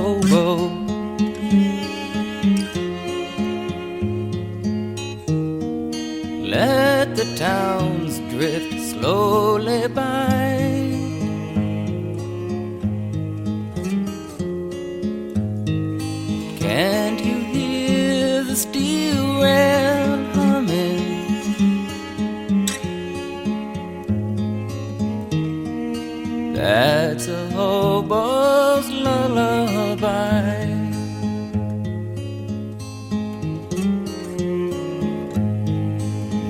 hobo. Let the towns drift slowly by. Can't you hear the steel rail humming? That's a hobo's lullaby.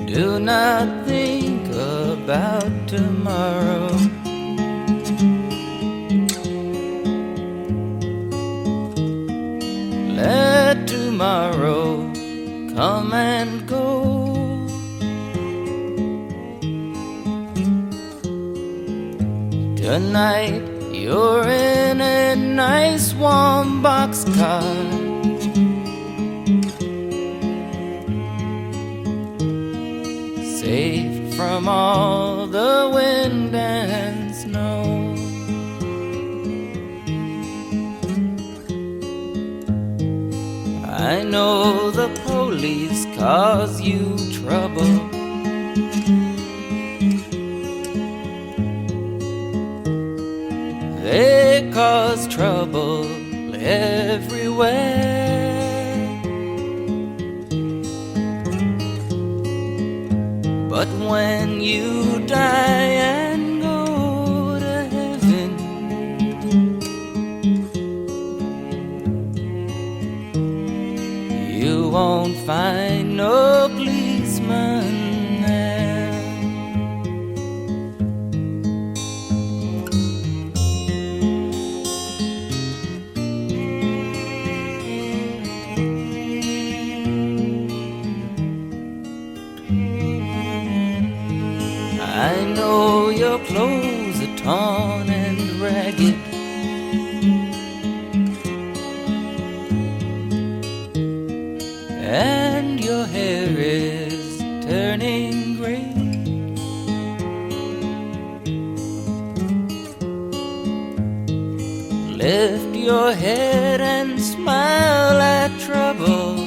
Do not think about tomorrow. Let tomorrow come and go. Tonight you're in a nice warm boxcar, safe from all the wind and snow. I know the police cause you trouble. They cause trouble everywhere. But when you die and go to heaven, you won't find no policeman there. I know your clothes are torn and ragged, and your hair is turning gray. Lift your head and smile at trouble.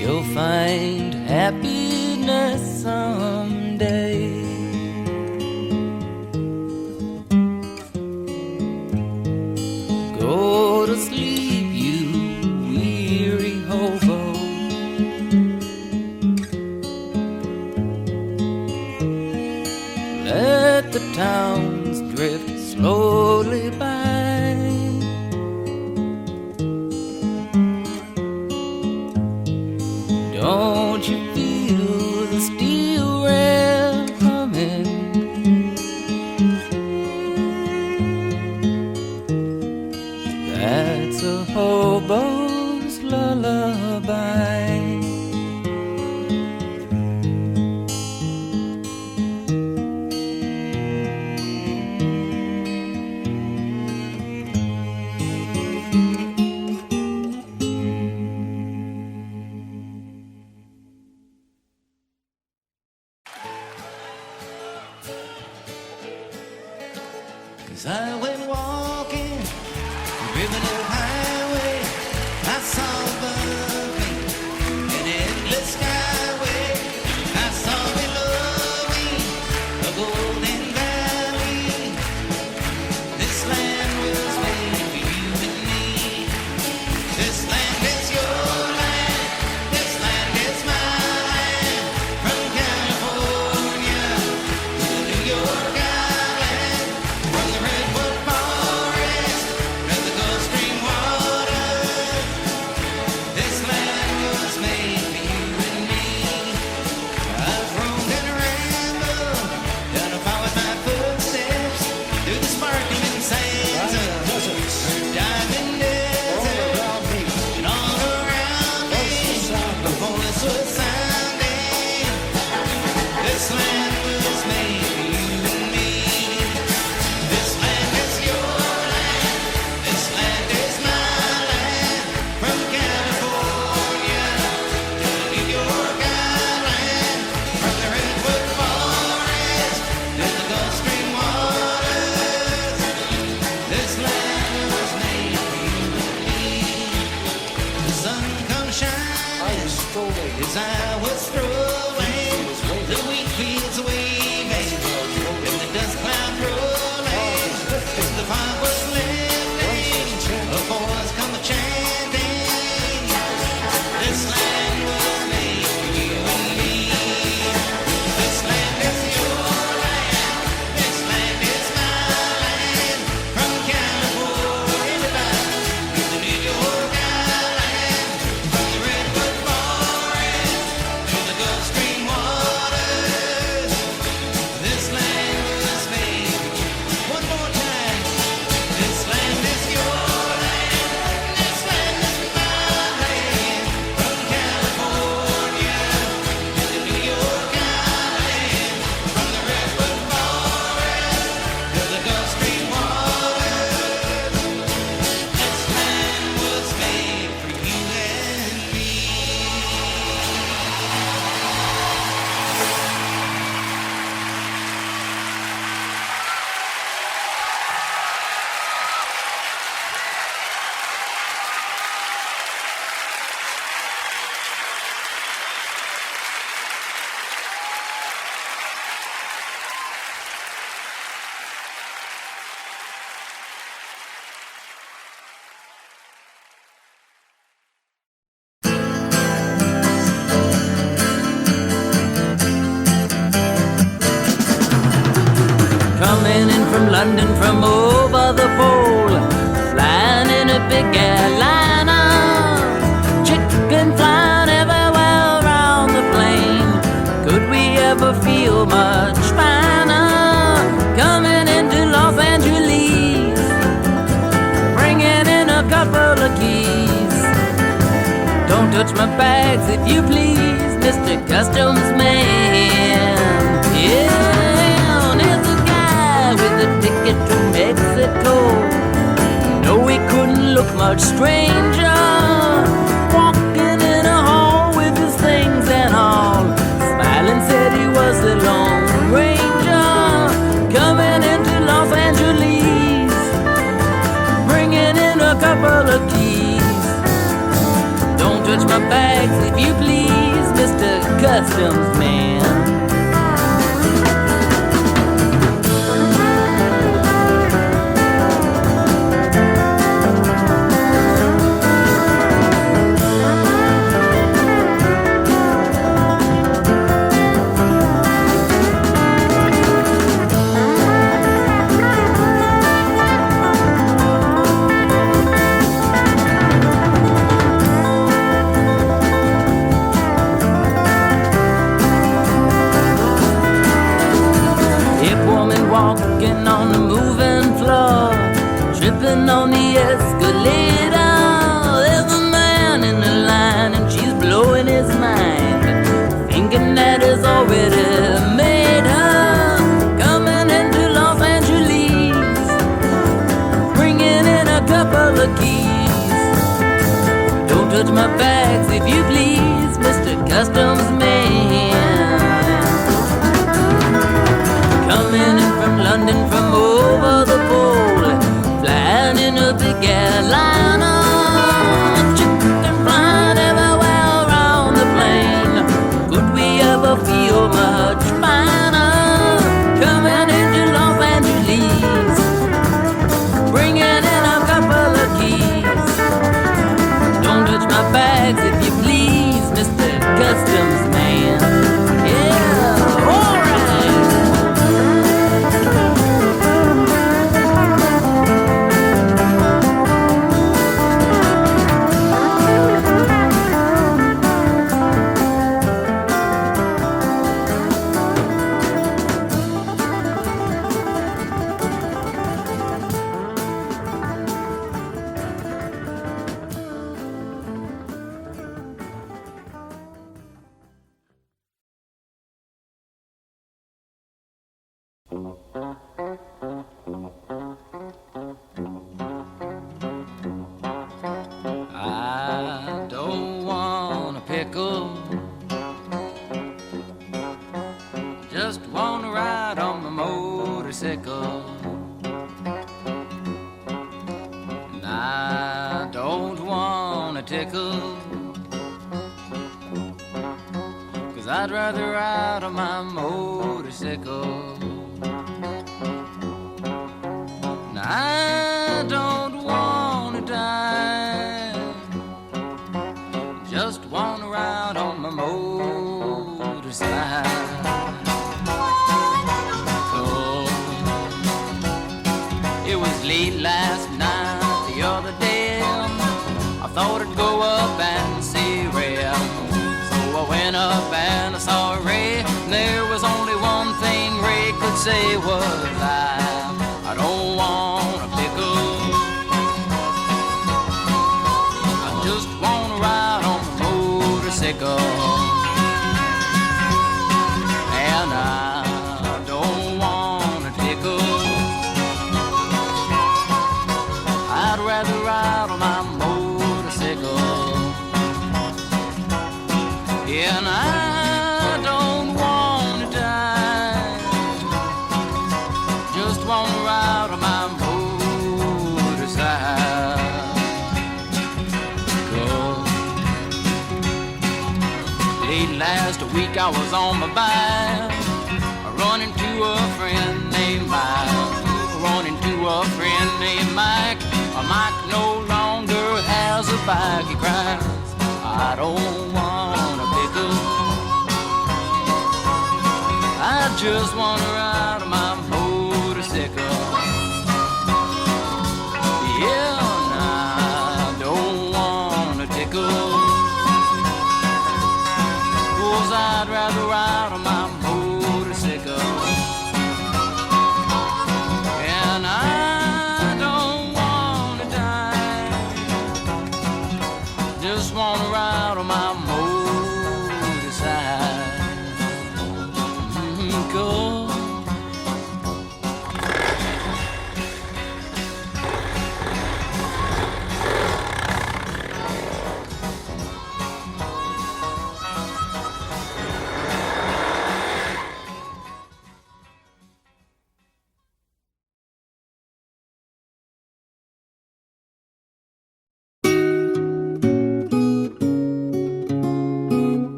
You'll find happiness someday. Go to sleep, you weary hobo. Let the towns drift slowly by. Don't you feel the steel rail humming? That's a hobo's lullaby. As I went walking, ribbon of highway, I saw above me an endless skyway. I saw below me a golden valley. This land was made for you and me. This land is your land. This land is my land. From California to the New York Island, from the redwood forest and the Gulf Stream water coming in from London from over the pole, flying in a big airliner, chicken flying everywhere around the plane. Could we ever feel much finer? Coming into Los Angeles, bringing in a couple of keys. Don't touch my bags if you please, Mr. Customs Man. Yeah, there's a guy with a ticket to Mexico. No, he couldn't look much stranger, walking in a hall with his things and all, smiling said he was the Lone Ranger, coming into Los Angeles, bringing in a couple of keys. Don't touch my bags if you please, Mr. Customs Man. Walking on the moving floor, tripping on the escalator. There's a man in the line and she's blowing his mind, thinking that he's already made her. Coming into Los Angeles, bringing in a couple of keys. Don't touch my bags if you please, Mr. Customs Man. Coming in from London from over the pole, flying in a big airliner, chicken flying everywhere around the plane. Could we ever feel much finer? Coming into Los Angeles, bringing in a couple of keys. Don't touch my bags if you please, Mr. Customs Man. Yeah, all right. I don't want a pickle, just want to ride on my motorcycle. And I don't want a tickle, 'cause I'd rather ride on my motorcycle. And I don't want to die, just want to ride on my motorcycle. Oh, it was late last night, the other day, I thought I'd go up and see Ray. So I went up and I saw Ray, and there was only one thing Ray could say was, I don't want a pickle, I just want to ride on my motorcycle. And I don't want a tickle, I'd rather ride on my motorcycle. And I don't want to die, just want to ride on my motorcycle. Late last week I was on my bike, running to a friend named Mike, running to a friend named Mike. Mike no longer has a bike, he cries, I don't want a pickle, I just want to ride on my motorcycle.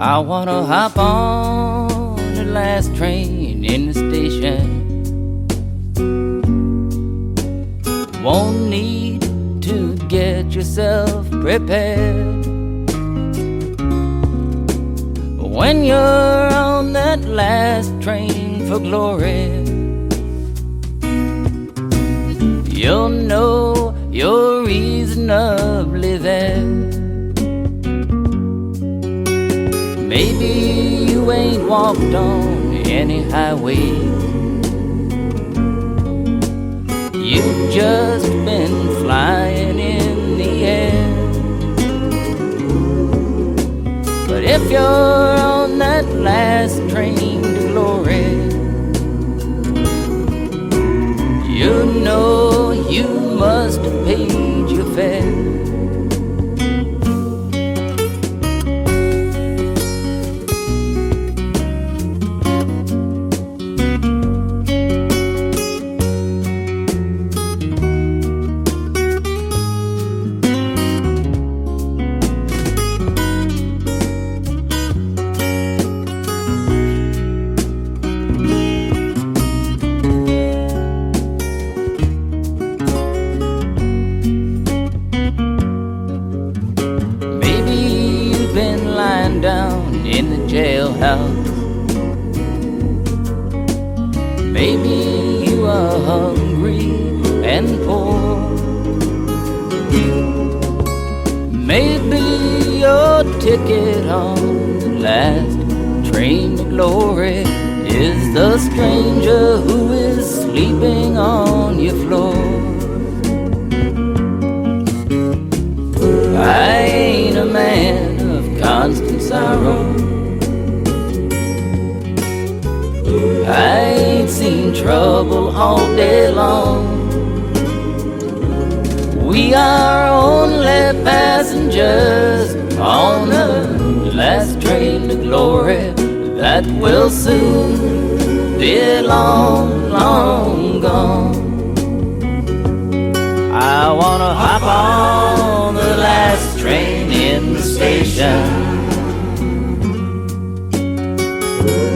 I wanna hop on the last train in the station. Won't need to get yourself prepared. When you're on that last train for glory, you'll know you're reasonably there. Maybe you ain't walked on any highway. You've just been flying in the air. But if you're on that last train to glory, you know you must have paid your fare. Jailhouse. Maybe you are hungry and poor. Maybe your ticket on the last train to glory is the stranger who is sleeping on your floor. I ain't a man of constant sorrow. I ain't seen trouble all day long. We are only passengers on the last train to glory that will soon be long, long gone. I wanna hop on the last train in the station.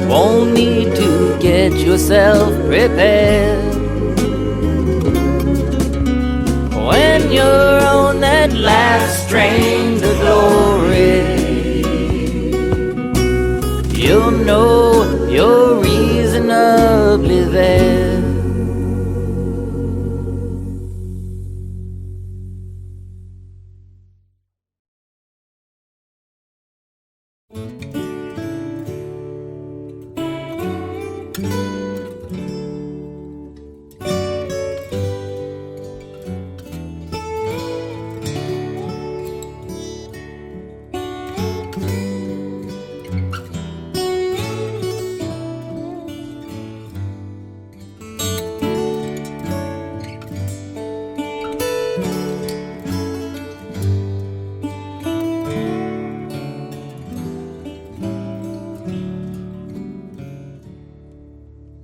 Won't need to get yourself prepared. When you're on that last train to glory, you'll know you're reasonably there.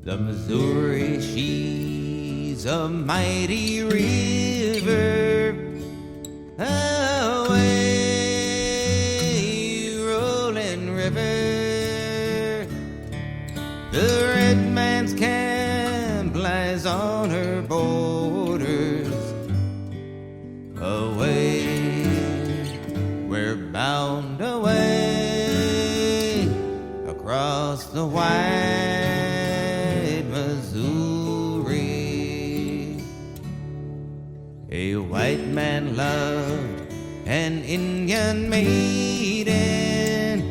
The Missouri, she's a mighty river, away rolling river. The red man's camp lies on her borders, away, we're bound away across the wide Missouri. A white man loved an Indian maiden,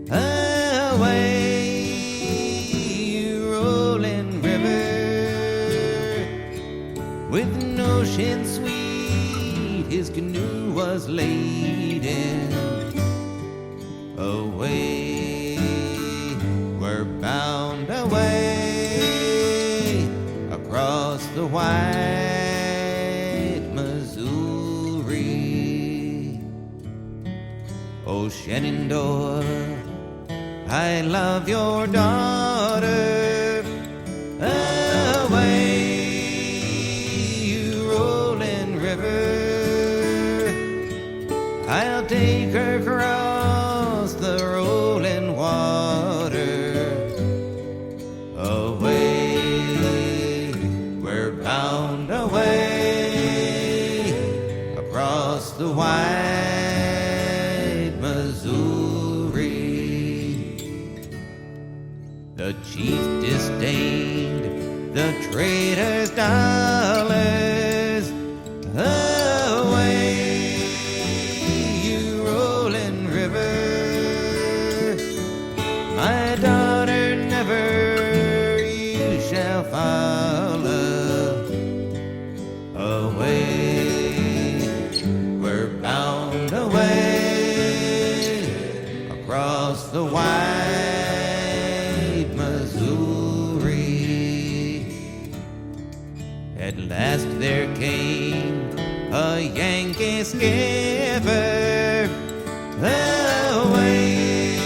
away rolling river. With an ocean sweet his canoe was laden, away we're bound away across the wide Missouri. Oh Shenandoah, I love your daughter, away you rolling river. I'll take her across the rolling The chief disdained the trader's dollars. Away, you rolling river, my daughter never you shall follow. Away, we're bound away across the wide Missouri. At last there came a Yankee skipper. Away,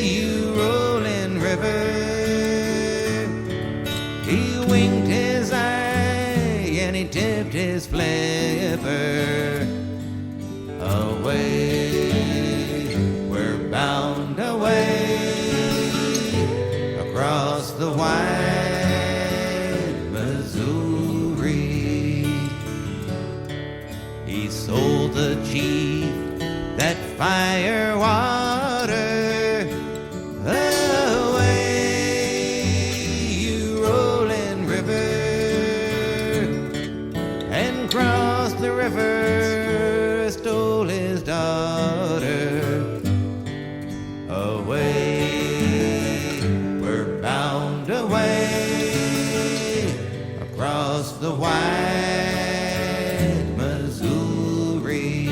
you rolling river. He winked his eye and he tipped his flipper. Away, we're bound away across the wide Missouri. He sold the chief that fire water. Away, you rolling river, and crossed the river, stole his daughter. Away, we're bound away across the wide Missouri.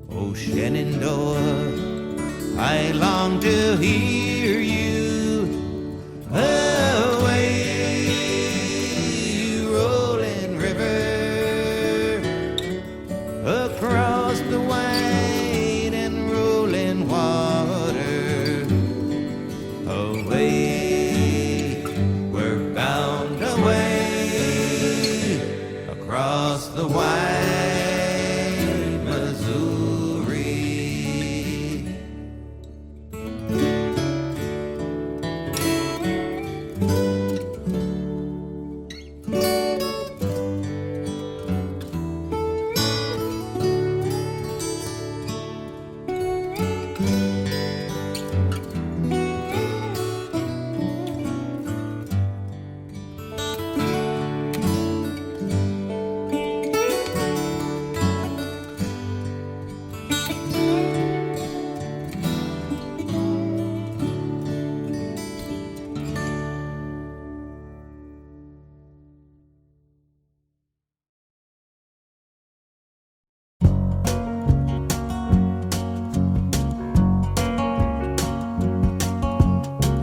Oh, Shenandoah, I long to hear you. Away, you rolling river, across the wide and rolling water. Away, we're bound away across the wide Missouri.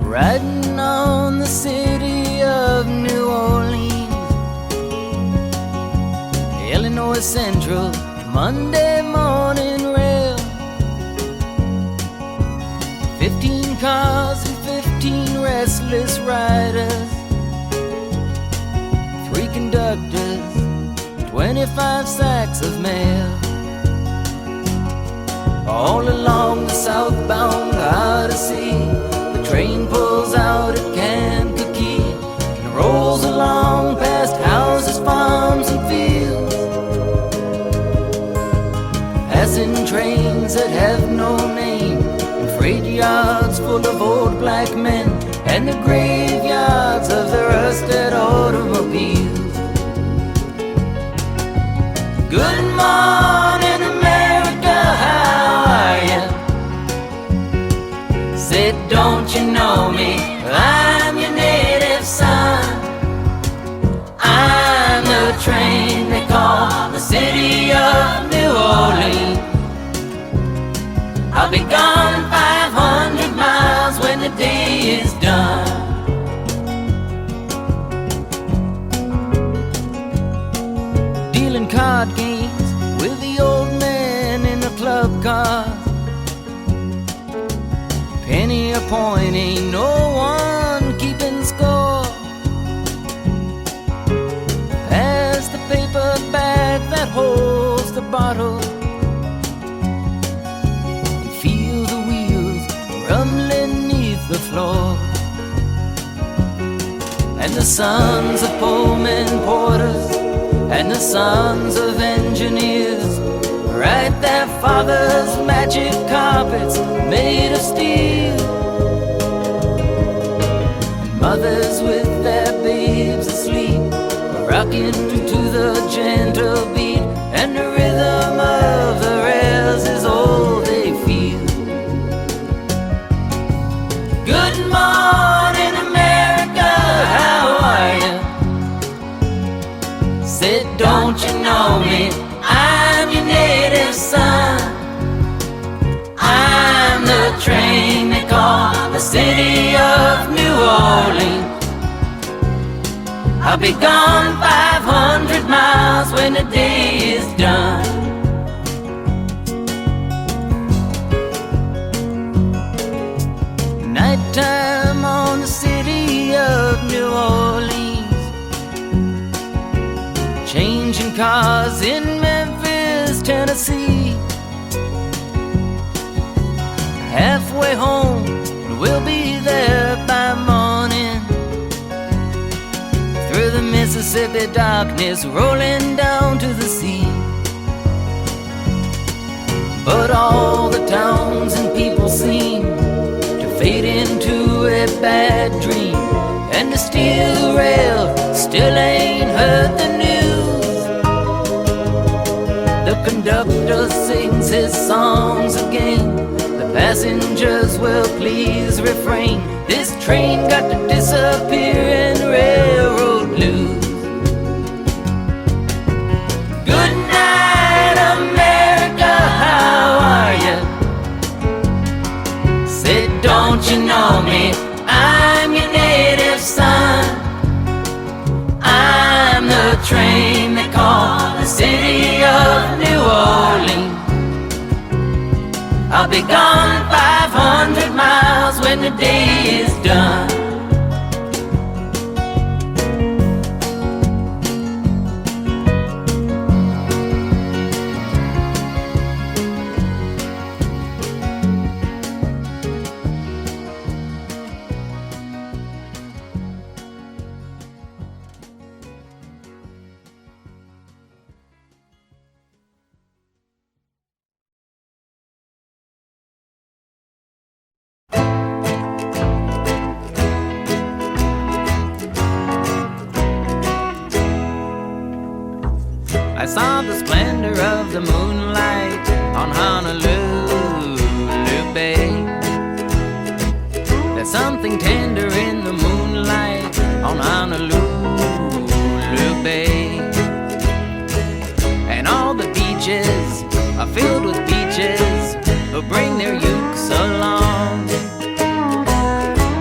Riding on the city of New Orleans, Illinois Central, Monday morning rail. 15 cars and 15 restless riders, 3 conductors, 25 sacks of mail. All along the southbound Odyssey, the train pulls out at Kankakee and rolls along past houses, farms, and fields, passing trains that have no name, and freight yards full of old black men, and the graveyards of the rusted automobiles. Good morning, America, how are ya? Said, don't you know me? I'm your native son. I'm the train they call the city of New Orleans. I'll be gone 500 miles when the day is done. Dealing card games with the old man in the club car. Penny a point, ain't no one keeping score. Pass the paper bag that holds the bottle, and feel the wheels rumbling neath the floor. And the sons of Pullman porters and the sons of engineers write their fathers' magic carpets made of steel. rocking to the gentle beat, and the rhythm of the rails is all they feel. Good morning, America, how are you? Said, don't you know me? I'm your native son. I'm the train they call the city of New Orleans. I'll be gone 500 miles when the day is done. Nighttime on the city of New Orleans, changing cars in Memphis, Tennessee. Halfway home, and we'll be there by morning. Through the Mississippi darkness, rolling down to the sea. But all the towns and people seem to fade into a bad dream, and the steel rail still ain't heard the news. The conductor sings his songs again. The passengers will please refrain. This train got to disappear in railroad blues. Good night, America, how are you? Said, don't you know me? I'm your native son. I'm the train they call the city of New Orleans. I'll be gone 500 miles when the day is done. I saw the splendor of the moonlight on Honolulu Bay. There's something tender in the moonlight on Honolulu Bay. And all the beaches are filled with beaches who bring their ukes along.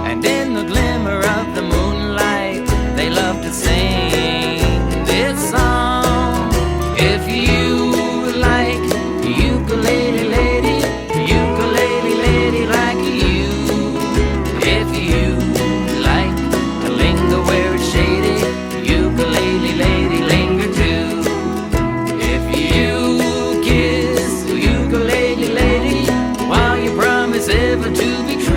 And in the glimmer of the moonlight, they love to sing this song. If you like ukulele lady, ukulele lady like you. If you like to linger where it's shady, ukulele lady linger too. If you kiss the ukulele lady while you promise ever to be true,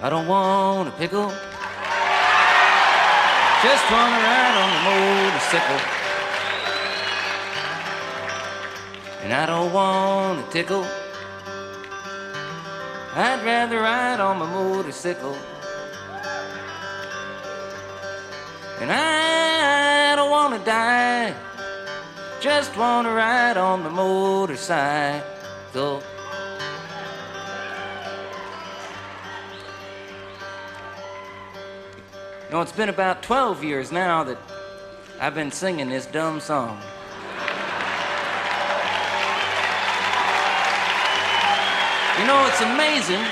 I don't want a pickle. Just wanna ride on the motorcycle. And I don't want a tickle. I'd rather ride on my motorcycle. And I don't wanna die. Just wanna ride on the motorcycle. You know, it's been about 12 years now that I've been singing this dumb song. You know, it's amazing.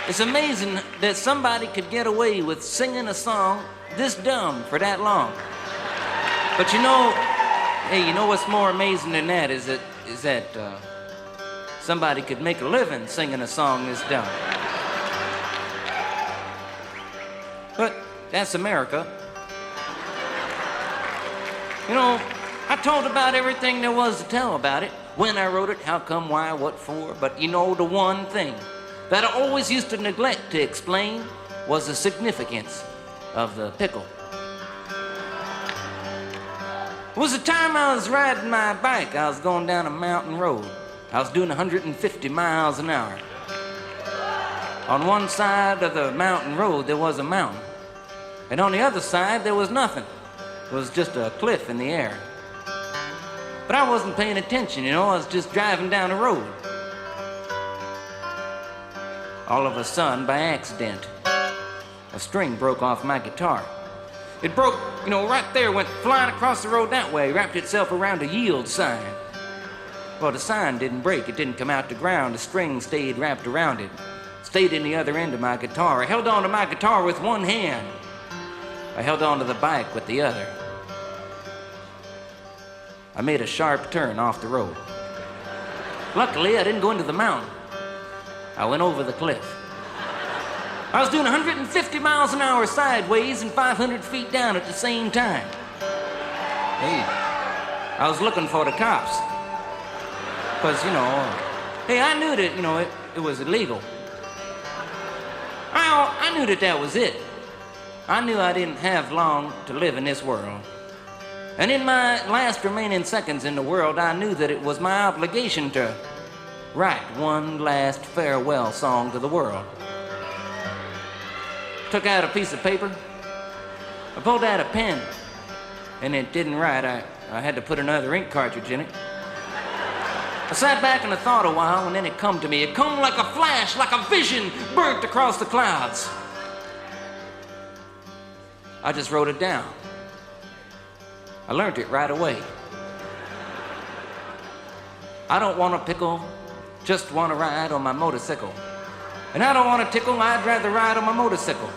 It's amazing that somebody could get away with singing a song this dumb for that long. But you know, hey, you know what's more amazing than that is that somebody could make a living singing a song this dumb. But that's America. You know, I told about everything there was to tell about it. When I wrote it, how come, why, what for. But you know, the one thing that I always used to neglect to explain was the significance of the pickle. It was the time I was riding my bike. I was going down a mountain road. I was doing 150 miles an hour. On one side of the mountain road, there was a mountain. And on the other side, there was nothing. It was just a cliff in the air. But I wasn't paying attention, you know. I was just driving down the road. All of a sudden, by accident, a string broke off my guitar. It broke, you know, right there, went flying across the road that way, wrapped itself around a yield sign. Well, the sign didn't break. It didn't come out the ground. The string stayed wrapped around it. Stayed in the other end of my guitar. I held on to my guitar with one hand. I held on to the bike with the other. I made a sharp turn off the road. Luckily, I didn't go into the mountain. I went over the cliff. I was doing 150 miles an hour sideways and 500 feet down at the same time. Hey, I was looking for the cops. Because, you know, hey, I knew that, you know, it was illegal. I knew that was it. I knew I didn't have long to live in this world. And in my last remaining seconds in the world, I knew that it was my obligation to write one last farewell song to the world. Took out a piece of paper. I pulled out a pen, and it didn't write. I had to put another ink cartridge in it. I sat back and I thought a while, and then it come to me. It come like a flash, like a vision, burnt across the clouds. I just wrote it down. I learned it right away. I don't want a pickle, just want to ride on my motorcycle. And I don't want a tickle, I'd rather ride on my motorcycle.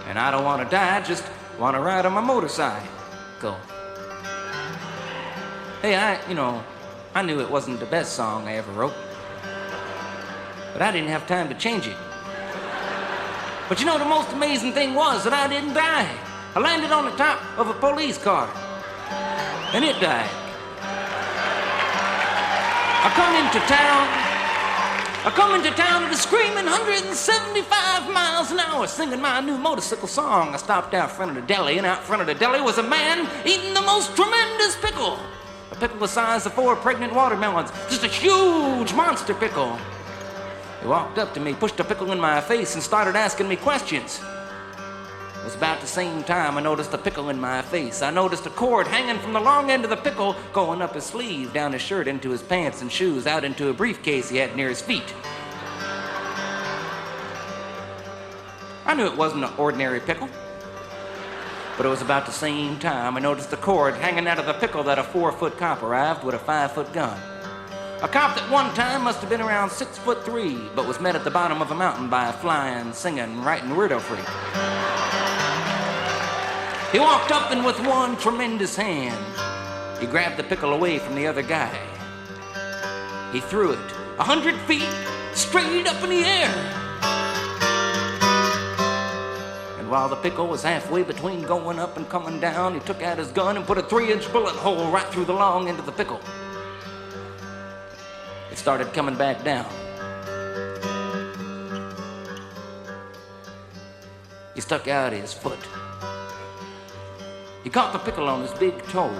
And I don't want to die, just want to ride on my motorcycle. Hey, I knew it wasn't the best song I ever wrote. But I didn't have time to change it. But you know, the most amazing thing was that I didn't die. I landed on the top of a police car. And it died. I come into town at a screaming 175 miles an hour, singing my new motorcycle song. I stopped out front of the deli, and out front of the deli was a man eating the most tremendous pickle. A pickle the size of 4 pregnant watermelons. Just a huge monster pickle. He walked up to me, pushed a pickle in my face, and started asking me questions. It was about the same time I noticed a pickle in my face. I noticed a cord hanging from the long end of the pickle going up his sleeve, down his shirt, into his pants and shoes, out into a briefcase he had near his feet. I knew it wasn't an ordinary pickle. But it was about the same time I noticed the cord hanging out of the pickle that a 4-foot cop arrived with a 5-foot gun. A cop that one time must have been around 6'3", but was met at the bottom of a mountain by a flying, singing, writing weirdo freak. He walked up and with one tremendous hand, he grabbed the pickle away from the other guy. He threw it 100 feet straight up in the air. And while the pickle was halfway between going up and coming down, he took out his gun and put a 3-inch bullet hole right through the long end of the pickle. It started coming back down. he stuck out his foot. He caught the pickle on his big toe.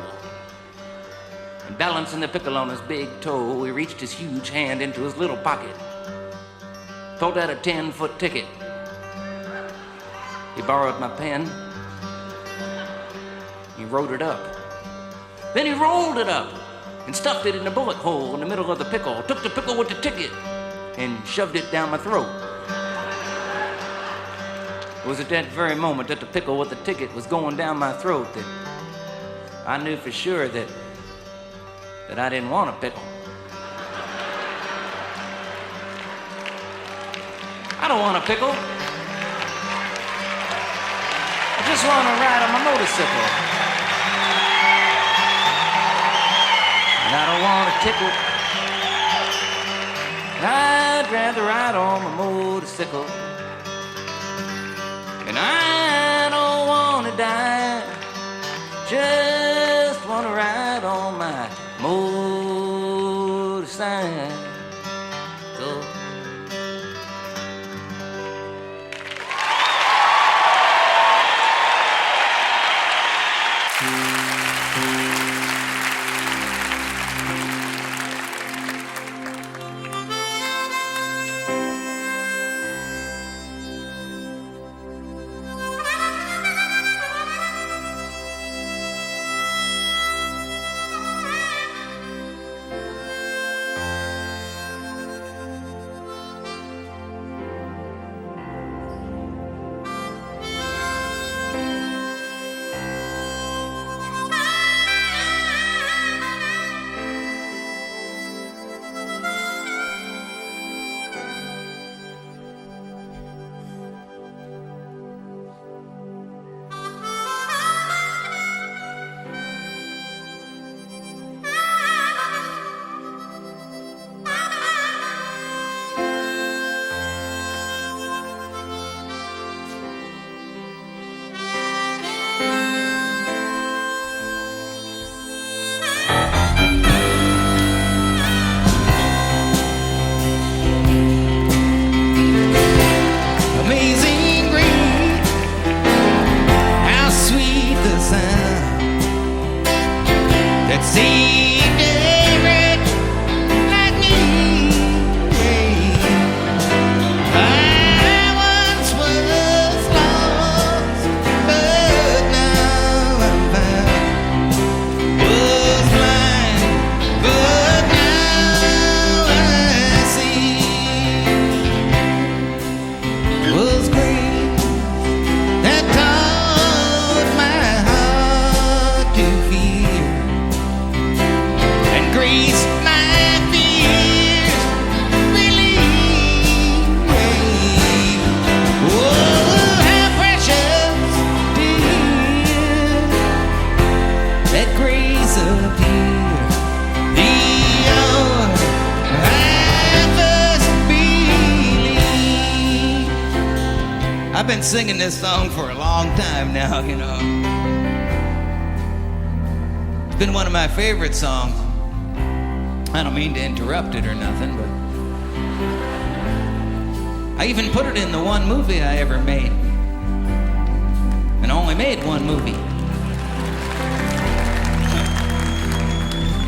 And balancing the pickle on his big toe, he reached his huge hand into his little pocket, pulled out a 10-foot ticket. He borrowed my pen. He wrote it up. Then he rolled it up and stuffed it in a bullet hole in the middle of the pickle, took the pickle with the ticket and shoved it down my throat. It was at that very moment that the pickle with the ticket was going down my throat that I knew for sure that I didn't want a pickle. I don't want a pickle. I just want to ride on my motorcycle. And I don't want a tickle. I'd rather ride on my motorcycle. And I don't want to die. Just want to ride on my motorcycle. I've been singing this song for a long time now, you know. It's been one of my favorite songs. I don't mean to interrupt it or nothing, but I even put it in the one movie I ever made. And I only made one movie.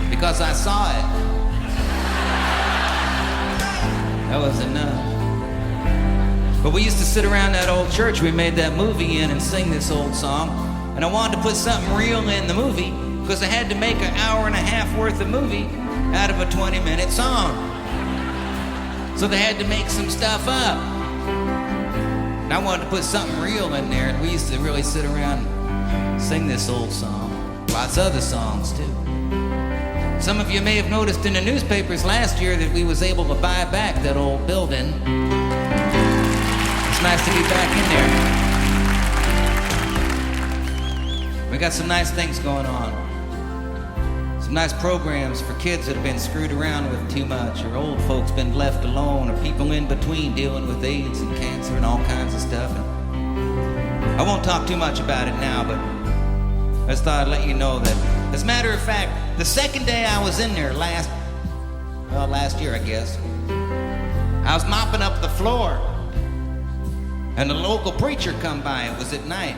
Because I saw it. That was enough. But we used to sit around that old church we made that movie in and sing this old song. And I wanted to put something real in the movie because I had to make an hour and a half worth of movie out of a 20-minute song. So they had to make some stuff up. And I wanted to put something real in there, and we used to really sit around and sing this old song. Lots of other songs, too. Some of you may have noticed in the newspapers last year that we was able to buy back that old building. It's nice to be back in there. We got some nice things going on. Some nice programs for kids that have been screwed around with too much, or old folks been left alone, or people in between dealing with AIDS and cancer and all kinds of stuff. And I won't talk too much about it now, but I just thought I'd let you know that, as a matter of fact, the second day I was in there last year, I guess, I was mopping up the floor. And the local preacher come by. It was at night.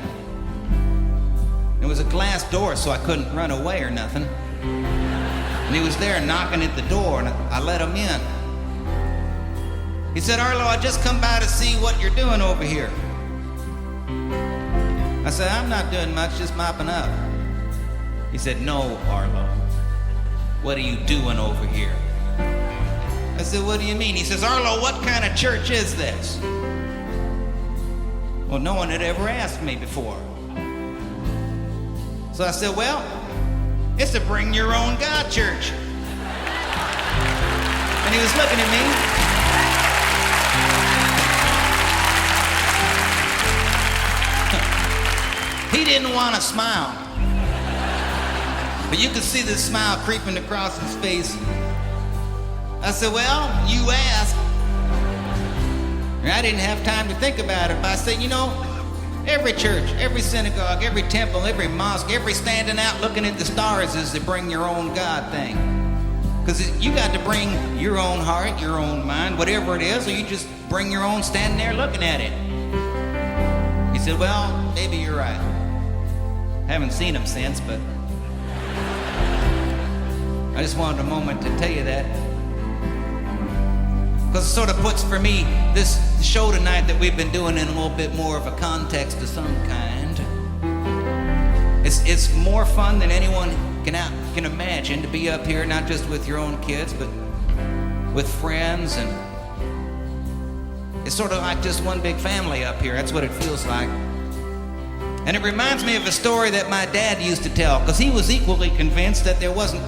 There was a glass door, so I couldn't run away or nothing. And he was there knocking at the door, and I let him in. He said, "Arlo, I just come by to see what you're doing over here." I said, "I'm not doing much, just mopping up." He said, "No, Arlo. What are you doing over here?" I said, "What do you mean?" He says, "Arlo, what kind of church is this?" Well, no one had ever asked me before. So I said, "Well, it's a bring your own God church." And he was looking at me. He didn't want to smile. But you could see the smile creeping across his face. I said, "Well, you asked." And I didn't have time to think about it, but I said, "You know, every church, every synagogue, every temple, every mosque, every standing out looking at the stars is the bring your own God thing. Because you got to bring your own heart, your own mind, whatever it is, or you just bring your own standing there looking at it." He said, "Well, maybe you're right. Haven't seen him since, but I just wanted a moment to tell you that. Because it sort of puts for me this show tonight that we've been doing in a little bit more of a context of some kind. It's more fun than anyone can imagine to be up here, not just with your own kids, but with friends, and it's sort of like just one big family up here. That's what it feels like. And it reminds me of a story that my dad used to tell, because he was equally convinced that there wasn't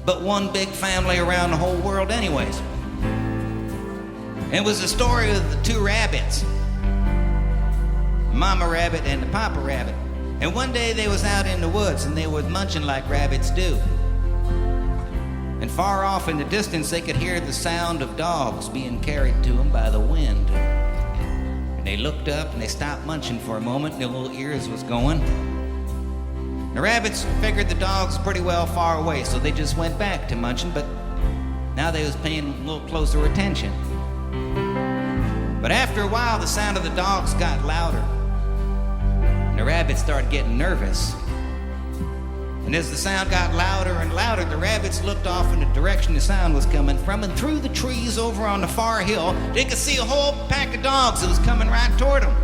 but one big family around the whole world anyways. And it was the story of the two rabbits, the mama rabbit and the papa rabbit. And one day they was out in the woods and they was munching like rabbits do. And far off in the distance they could hear the sound of dogs being carried to them by the wind. And they looked up and they stopped munching for a moment, and their little ears was going. The rabbits figured the dogs pretty well far away, so they just went back to munching, but now they was paying a little closer attention. But after a while, the sound of the dogs got louder. And the rabbits started getting nervous. And as the sound got louder and louder, the rabbits looked off in the direction the sound was coming from, and through the trees over on the far hill, they could see a whole pack of dogs that was coming right toward them.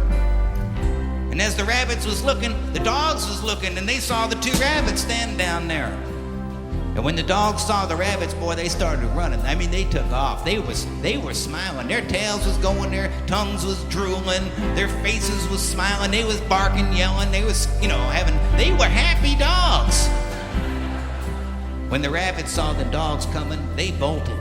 And as the rabbits was looking, the dogs was looking, and they saw the two rabbits standing down there. And when the dogs saw the rabbits, boy, they started running. I mean, they took off. They were smiling. Their tails was going, their tongues was drooling, their faces was smiling. They was barking, yelling. They was, they were happy dogs. When the rabbits saw the dogs coming, they bolted.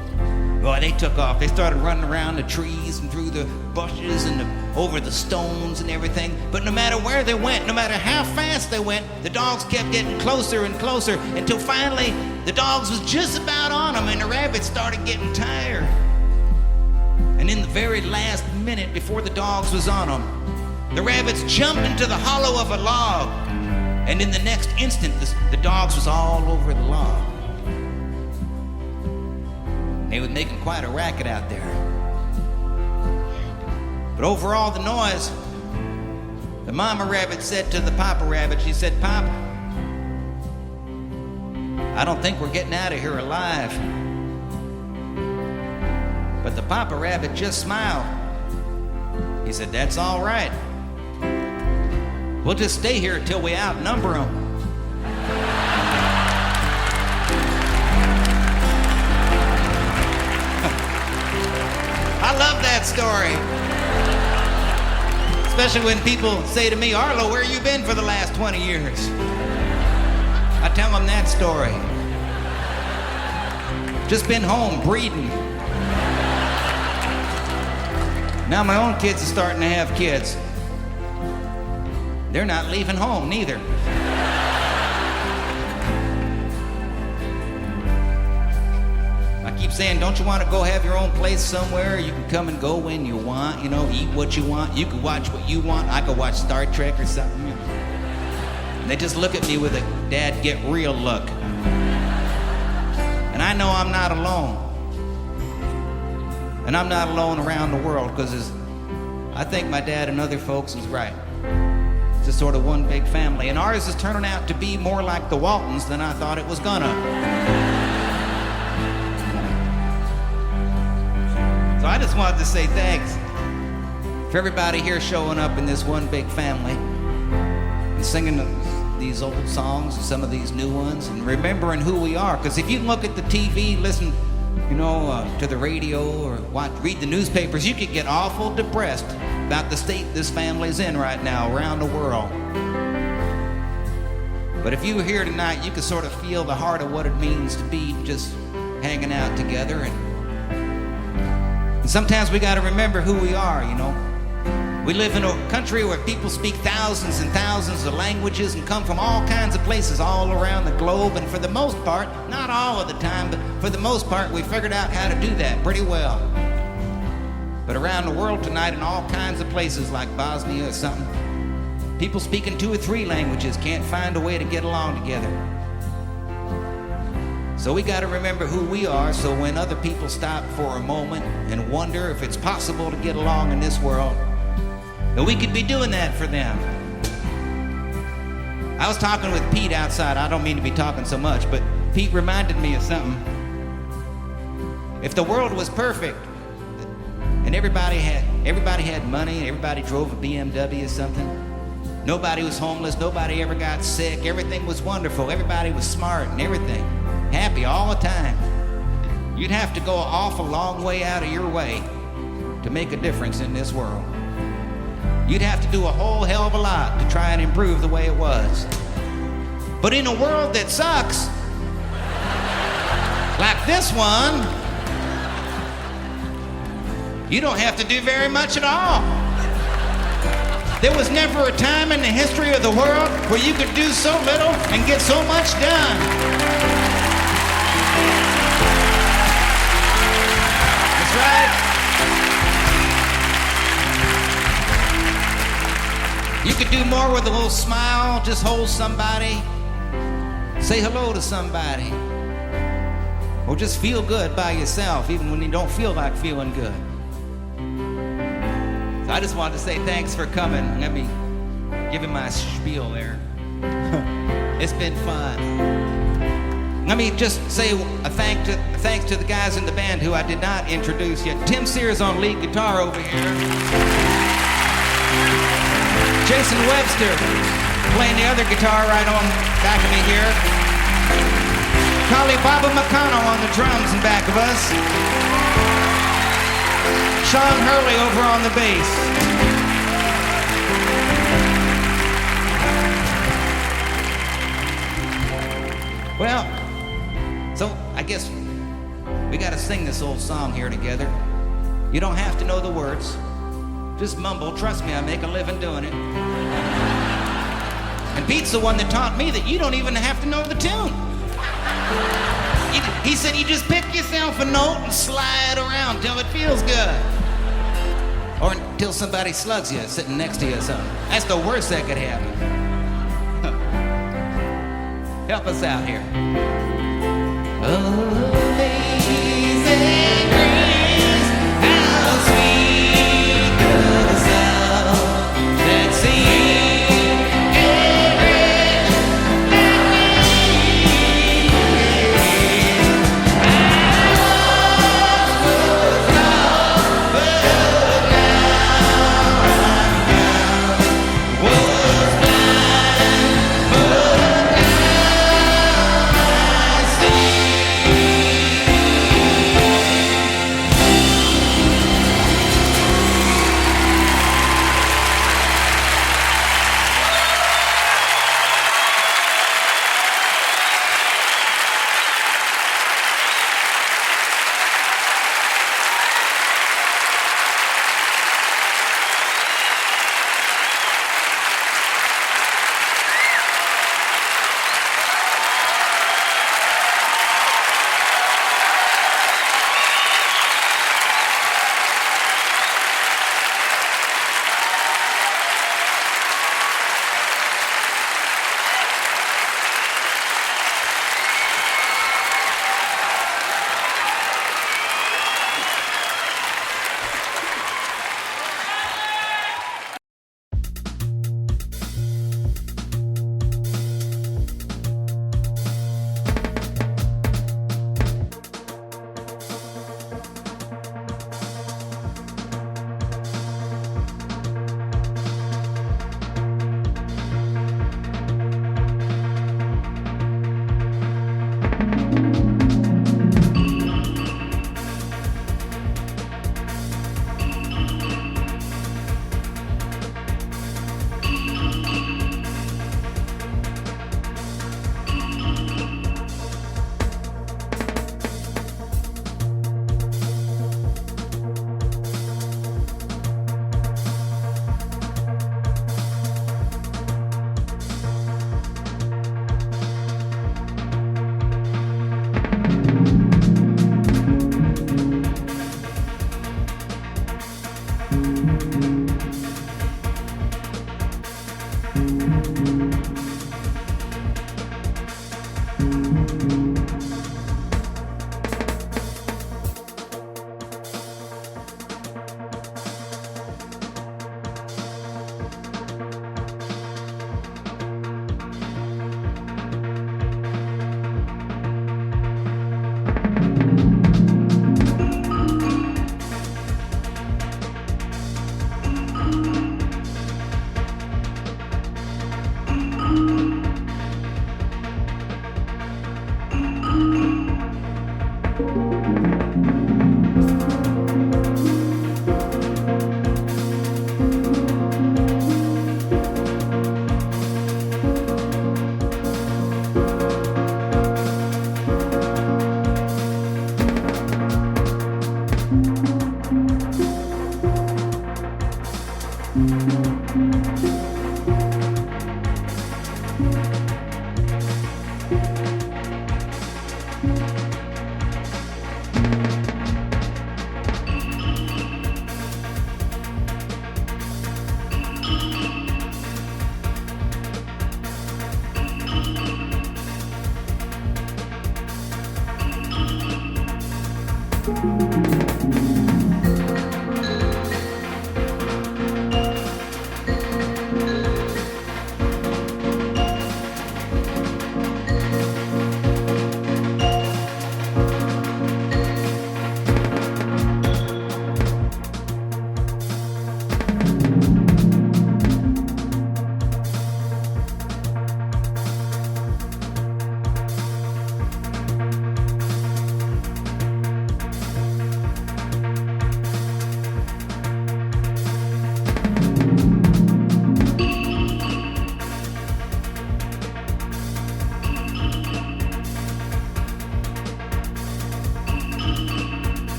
Boy, they took off. They started running around the trees and through the bushes and over the stones and everything. But no matter where they went, no matter how fast they went, the dogs kept getting closer and closer until finally the dogs was just about on them, and the rabbits started getting tired. And in the very last minute before the dogs was on them, the rabbits jumped into the hollow of a log. And in the next instant, the dogs was all over the log. They were making quite a racket out there. But over all the noise, the mama rabbit said to the papa rabbit, she said, "Papa, I don't think we're getting out of here alive." But the papa rabbit just smiled. He said, "That's all right. We'll just stay here until we outnumber them." I love that story. Especially when people say to me, "Arlo, where you been for the last 20 years? I tell them that story. Just been home breeding. Now my own kids are starting to have kids. They're not leaving home neither. I keep saying, don't you want to go have your own place somewhere? You can come and go when you want, eat what you want. You can watch what you want. I could watch Star Trek or something. And they just look at me with a "Dad, get real" look. And I know I'm not alone. And I'm not alone around the world, because I think my dad and other folks was right. It's just sort of one big family. And ours is turning out to be more like the Waltons than I thought it was gonna. So I just wanted to say thanks for everybody here showing up in this one big family and singing these old songs and some of these new ones and remembering who we are. Because if you look at the TV, listen, to the radio or read the newspapers, you could get awful depressed about the state this family's in right now around the world. But if you were here tonight, you could sort of feel the heart of what it means to be just hanging out together. And sometimes we got to remember who we are, We live in a country where people speak thousands and thousands of languages and come from all kinds of places all around the globe. And for the most part, not all of the time, but for the most part, we figured out how to do that pretty well. But around the world tonight, in all kinds of places like Bosnia or something, people speaking 2 or 3 languages can't find a way to get along together. So we got to remember who we are, so when other people stop for a moment and wonder if it's possible to get along in this world, that we could be doing that for them. I was talking with Pete outside. I don't mean to be talking so much, but Pete reminded me of something. If the world was perfect and everybody had money and everybody drove a BMW or something, nobody was homeless, nobody ever got sick, everything was wonderful, everybody was smart and everything, happy all the time, you'd have to go an awful long way out of your way to make a difference in this world. You'd have to do a whole hell of a lot to try and improve the way it was. But in a world that sucks, like this one, you don't have to do very much at all. There was never a time in the history of the world where you could do so little and get so much done. That's right. You could do more with a little smile, just hold somebody, say hello to somebody, or just feel good by yourself, even when you don't feel like feeling good. So I just wanted to say thanks for coming. Let me give him my spiel there. It's been fun. Let me just say a thanks to the guys in the band who I did not introduce yet. Tim Sears on lead guitar over here. Jason Webster playing the other guitar right on back of me here. Collie Baba McConnell on the drums in back of us. Sean Hurley over on the bass. Well, so I guess we gotta sing this old song here together. You don't have to know the words. Just mumble. Trust me, I make a living doing it. And Pete's the one that taught me that you don't even have to know the tune. He said you just pick yourself a note and slide around till it feels good. Or until somebody slugs you sitting next to you or something. That's the worst that could happen. Help us out here. Amazing grace.